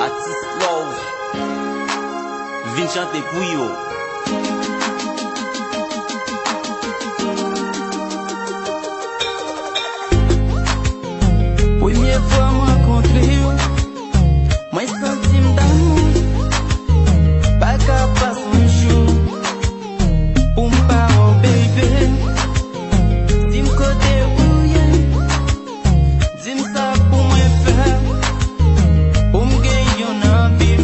Artist Love vin chanter pour yo. Première fois moi rencontré yo, moi senti d'amour, pas capable un jour pour me parler baby. Dis-moi côté où y'a, dis-moi ça pour moi faire, pour me gagner un habit.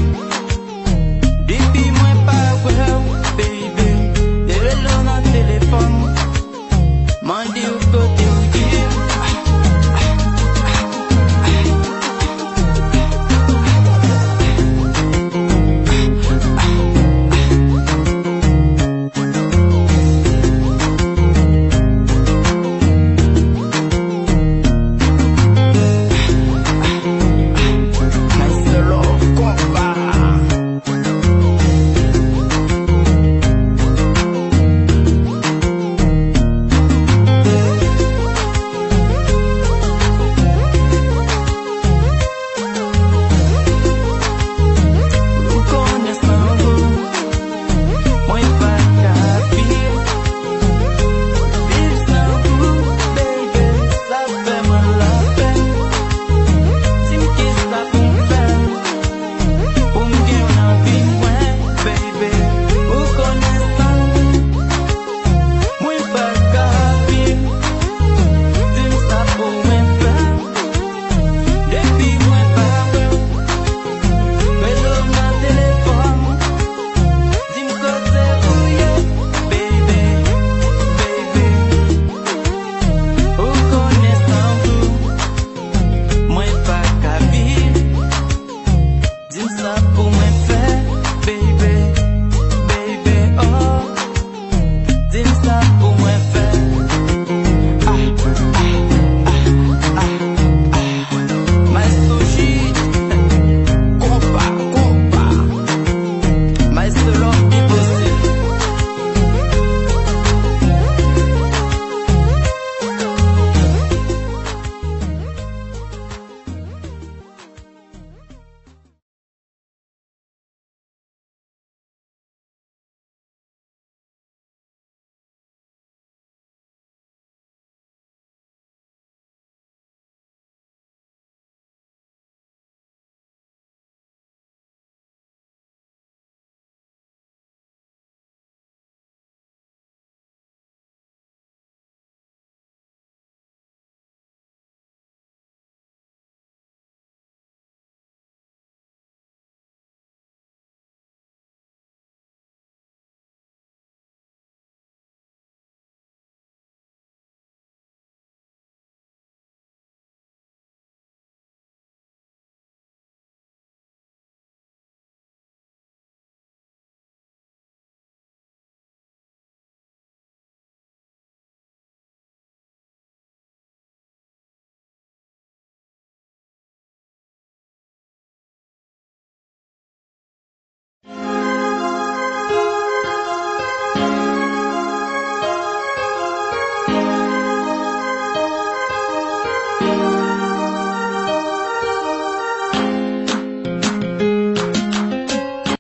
Depuis moi pas well baby, de l'eau dans le téléphone, m'en dit au côté où y'a. Stop.